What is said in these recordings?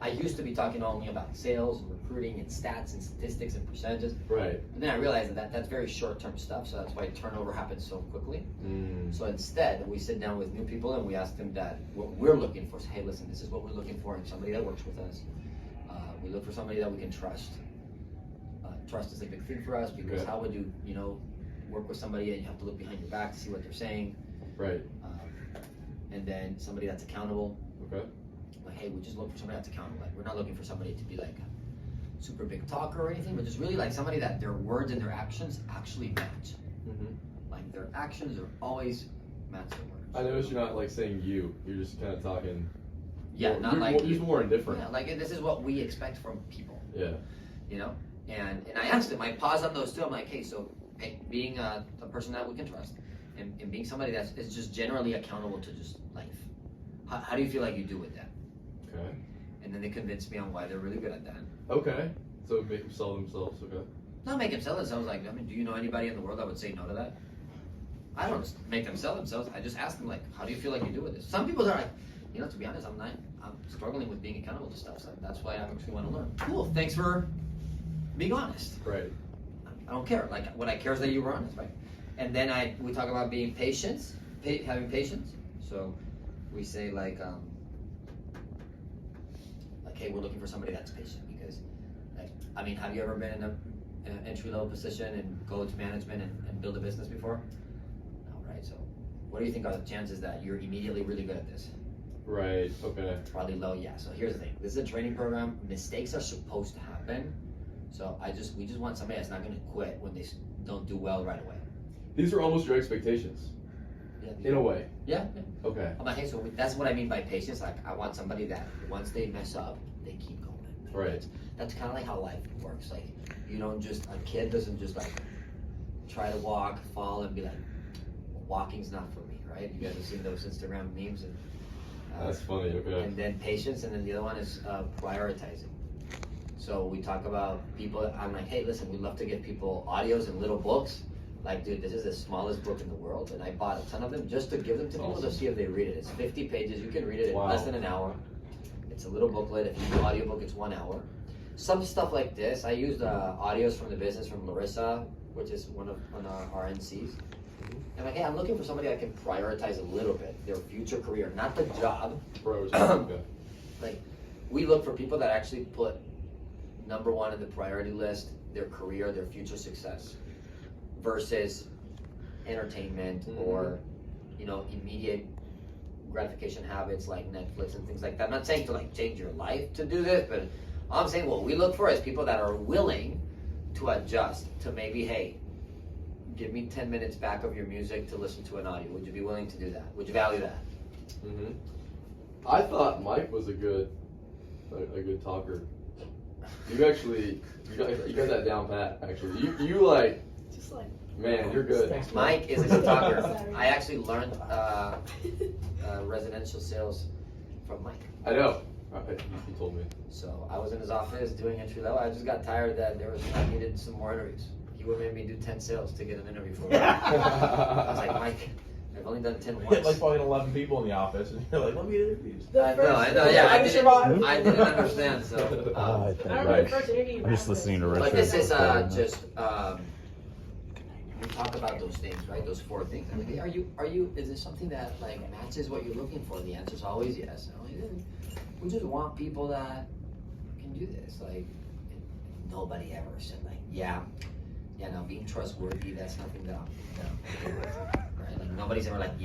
I used to be talking only about sales and recruiting and stats and statistics and percentages. Right. And then I realized that that's very short-term stuff, so that's why turnover happens so quickly. So instead, we sit down with new people and we ask them that what we're looking for. So, hey, listen, this is what we're looking for in somebody that works with us. We look for somebody that we can trust. Trust is a big thing for us because how would you, work with somebody and you have to look behind your back to see what they're saying. Right. And then somebody that's accountable. Okay. Like, hey, we just look for somebody that's accountable. Like, we're not looking for somebody to be like a super big talker or anything, but just really like somebody that their words and their actions actually match. Like their actions are always match their words. I noticed you're not like saying you. You're just kind of talking. Yeah, more, not you're like more, just more indifferent. Yeah, like this is what we expect from people. Yeah. And I asked him. I paused on those two. I'm like, hey, so being a person that we can trust, and being somebody that is just generally accountable to just life. How do you feel like you do with that? Okay. And then they convinced me on why they're really good at that. Okay. So make them sell themselves. Okay. Not make them sell themselves. Like, I mean, do you know anybody in the world that would say no to that? I don't make them sell themselves. I just ask them, like, how do you feel like you do with this? Some people are like, to be honest, I'm struggling with being accountable to stuff. So that's why I actually want to learn. Cool. Thanks for being honest. Right. I don't care. Like, what I care is that you were honest, right? And then we talk about being patient, having patience. So we say like, hey, we're looking for somebody that's patient because, like, I mean, have you ever been in an entry-level position and go to management and build a business before? No, right? So what do you think are the chances that you're immediately really good at this? Right. Okay. Probably low. Yeah. So here's the thing. This is a training program. Mistakes are supposed to happen. So we just want somebody that's not going to quit when they don't do well right away. These are almost your expectations. Yeah. In a way. Yeah. Okay. I'm like, hey, so that's what I mean by patience. Like, I want somebody that once they mess up, they keep going. Right. That's kind of like how life works. Like, a kid doesn't just like try to walk, fall, and be like, walking's not for me, right? You guys have seen those Instagram memes. And that's funny. Okay. And then patience, and then the other one is prioritizing. So we talk about people. I'm like, hey, listen, we'd love to give people audios and little books. Like, dude, this is the smallest book in the world, and I bought a ton of them just to give them to people to see if they read it. It's 50 pages. You can read it in less than an hour. It's a little booklet. If you do audiobook, it's 1 hour. Some stuff like this, I used audios from the business from Larissa, which is one of our NCs. And like, hey, I'm looking for somebody that can prioritize a little bit their future career, not the job. Like, we look for people that actually put number one in the priority list, their career, their future success, versus entertainment or, immediate gratification habits like Netflix and things like that. I'm not saying to like change your life to do this, but all I'm saying what we look for is people that are willing to adjust to maybe, hey, give me 10 minutes back of your music to listen to an audio. Would you be willing to do that? Would you value that? I thought Mike was a good talker. You got that down pat. Actually, you like. Just like. Man, you're good. Thanks, Mike is a good talker. I actually learned residential sales from Mike. I know. He told me. So I was in his office doing entry level. I just got tired that I needed some more interviews. He would make me do 10 sales to get an interview for me. I was like, Mike, I've only done 10 once. You had like probably 11 people in the office, and you're like, let me get interviews. I know, yeah, I didn't understand, so. I remember the first interview. I'm just listening to Richard. But this is just, we talk about those things, right? Those 4 things. I'm like, hey, is this something that like matches what you're looking for? The answer is always yes. I'm like, yeah, we just want people that can do this. Like, nobody ever said like, no, being trustworthy, that's nothing that I'm good with, right? Like, nobody's ever like,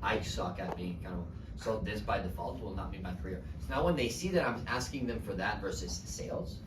I suck at being accountable. So this by default will not be my career. So now when they see that I'm asking them for that versus sales,